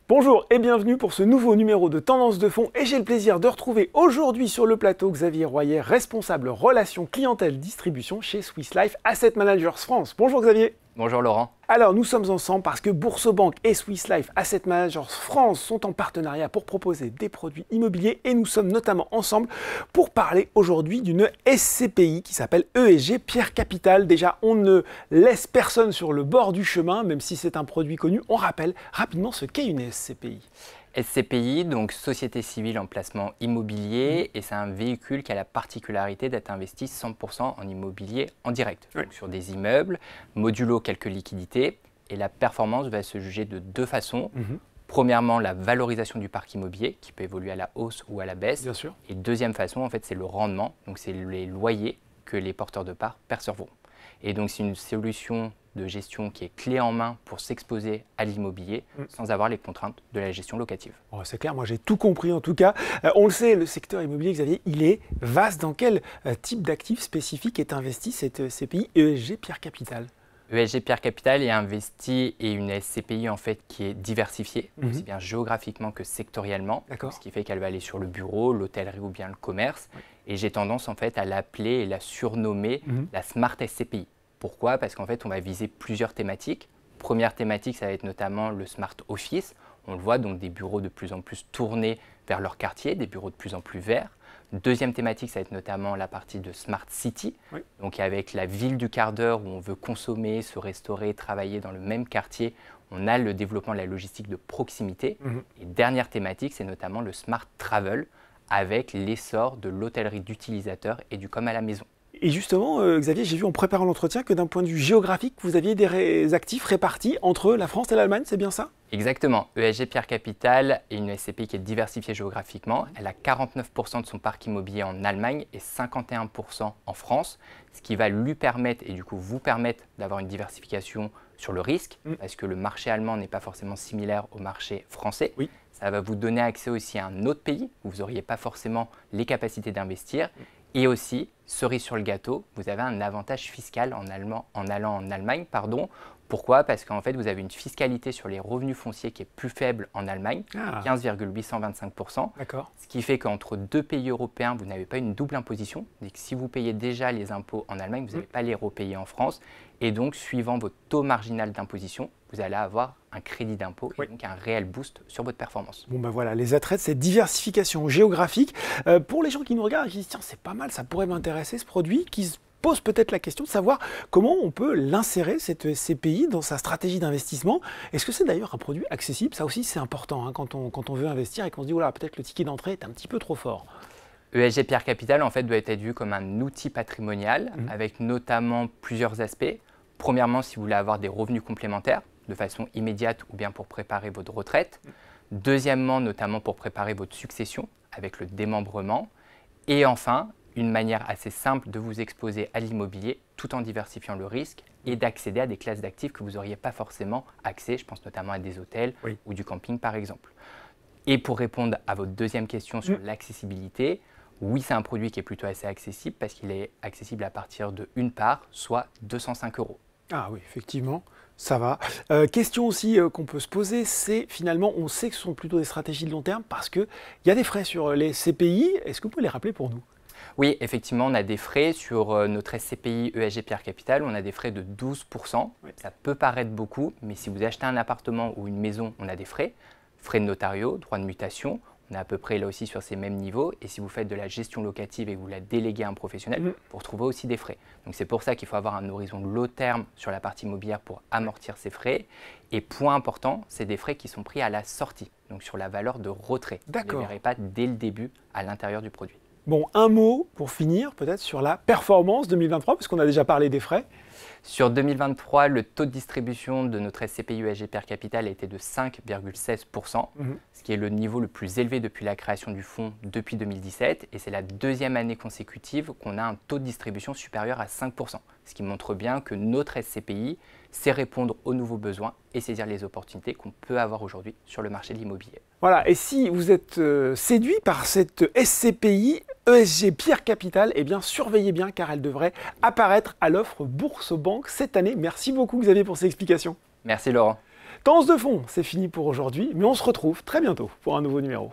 Bonjour et bienvenue pour ce nouveau numéro de Tendance de Fond et j'ai le plaisir de retrouver aujourd'hui sur le plateau Xavier Royer, responsable relations clientèle distribution chez Swiss Life Asset Managers France. Bonjour Xavier. Bonjour Laurent. Alors nous sommes ensemble parce que Boursorama et Swiss Life Asset Managers France sont en partenariat pour proposer des produits immobiliers et nous sommes notamment ensemble pour parler aujourd'hui d'une SCPI qui s'appelle ESG Pierre Capital. Déjà, on ne laisse personne sur le bord du chemin, même si c'est un produit connu. On rappelle rapidement ce qu'est une SCPI. SCPI, donc Société Civile en Placement Immobilier, et c'est un véhicule qui a la particularité d'être investi 100% en immobilier en direct, donc sur des immeubles, modulo quelques liquidités, et la performance va se juger de deux façons. Premièrement, la valorisation du parc immobilier, qui peut évoluer à la hausse ou à la baisse. Bien sûr. Et deuxième façon, en fait, c'est le rendement, donc c'est les loyers que les porteurs de parts percevront. Et donc, c'est une solution de gestion qui est clé en main pour s'exposer à l'immobilier sans avoir les contraintes de la gestion locative. Oh, c'est clair, moi j'ai tout compris en tout cas. On le sait, le secteur immobilier, Xavier, il est vaste. Dans quel type d'actifs spécifiques est investi cette SCPI ESG Pierre Capital? ESG Pierre Capital est investi et une SCPI en fait qui est diversifiée, aussi bien géographiquement que sectoriellement, ce qui fait qu'elle va aller sur le bureau, l'hôtellerie ou bien le commerce. Et j'ai tendance en fait à l'appeler et la surnommer la Smart SCPI. Pourquoi? Parce qu'en fait, on va viser plusieurs thématiques. Première thématique, ça va être notamment le Smart Office. On le voit, donc des bureaux de plus en plus tournés vers leur quartier, des bureaux de plus en plus verts. Deuxième thématique, ça va être notamment la partie de Smart City, donc avec la ville du quart d'heure où on veut consommer, se restaurer, travailler dans le même quartier. On a le développement de la logistique de proximité. Et dernière thématique, c'est notamment le Smart Travel avec l'essor de l'hôtellerie d'utilisateurs et du comme à la maison. Et justement, Xavier, j'ai vu en préparant l'entretien que d'un point de vue géographique, vous aviez des actifs répartis entre la France et l'Allemagne, c'est bien ça? Exactement. ESG Pierre Capital est une SCPI qui est diversifiée géographiquement. Elle a 49% de son parc immobilier en Allemagne et 51% en France, ce qui va lui permettre, et du coup vous permettre d'avoir une diversification sur le risque, parce que le marché allemand n'est pas forcément similaire au marché français. Ça va vous donner accès aussi à un autre pays où vous n'auriez pas forcément les capacités d'investir. Et aussi, cerise sur le gâteau, vous avez un avantage fiscal en allant en Allemagne. Pourquoi? Parce qu'en fait, vous avez une fiscalité sur les revenus fonciers qui est plus faible en Allemagne, 15,825%. Ce qui fait qu'entre deux pays européens, vous n'avez pas une double imposition. Donc, si vous payez déjà les impôts en Allemagne, vous n'allez pas les repayer en France. Et donc, suivant votre taux marginal d'imposition, vous allez avoir un crédit d'impôt et donc un réel boost sur votre performance. Bon ben voilà, les attraits de cette diversification géographique. Pour les gens qui nous regardent et qui disent tiens, c'est pas mal, ça pourrait m'intéresser ce produit, qui se pose peut-être la question de savoir comment on peut l'insérer, cette SCPI, dans sa stratégie d'investissement. Est-ce que c'est d'ailleurs un produit accessible? Ça aussi, c'est important hein, quand on veut investir et qu'on se dit voilà, peut-être le ticket d'entrée est un petit peu trop fort. ESG Pierre Capital en fait doit être vu comme un outil patrimonial avec notamment plusieurs aspects. Premièrement, si vous voulez avoir des revenus complémentaires de façon immédiate ou bien pour préparer votre retraite. Deuxièmement, notamment pour préparer votre succession avec le démembrement. Et enfin, une manière assez simple de vous exposer à l'immobilier tout en diversifiant le risque et d'accéder à des classes d'actifs que vous n'auriez pas forcément accès. Je pense notamment à des hôtels ou du camping par exemple. Et pour répondre à votre deuxième question sur l'accessibilité, oui, c'est un produit qui est plutôt assez accessible parce qu'il est accessible à partir de une part, soit 205 €. Ah oui, effectivement, ça va. Question aussi qu'on peut se poser, c'est finalement, on sait que ce sont plutôt des stratégies de long terme parce qu'il y a des frais sur les SCPI. Est-ce que vous pouvez les rappeler pour nous? Oui, effectivement, on a des frais sur notre SCPI ESG Pierre Capital. On a des frais de 12%. Ça peut paraître beaucoup, mais si vous achetez un appartement ou une maison, on a des frais. Frais de notariat, droit de mutation. On est à peu près là aussi sur ces mêmes niveaux. Et si vous faites de la gestion locative et que vous la déléguez à un professionnel, vous retrouvez aussi des frais. Donc c'est pour ça qu'il faut avoir un horizon de long terme sur la partie immobilière pour amortir ces frais. Et point important, c'est des frais qui sont pris à la sortie, donc sur la valeur de retrait. Vous ne les verrez pas dès le début à l'intérieur du produit. Bon, un mot pour finir peut-être sur la performance 2023, parce qu'on a déjà parlé des frais. Sur 2023, le taux de distribution de notre SCPI ESG Pierre Capital a été de 5,16%, ce qui est le niveau le plus élevé depuis la création du fonds depuis 2017. Et c'est la deuxième année consécutive qu'on a un taux de distribution supérieur à 5%, ce qui montre bien que notre SCPI sait répondre aux nouveaux besoins et saisir les opportunités qu'on peut avoir aujourd'hui sur le marché de l'immobilier. Voilà, et si vous êtes séduit par cette SCPI ESG Pierre Capital, eh bien surveillez bien car elle devrait apparaître à l'offre Boursorama cette année. Merci beaucoup Xavier pour ces explications. Merci Laurent. Tendance de fond, c'est fini pour aujourd'hui, mais on se retrouve très bientôt pour un nouveau numéro.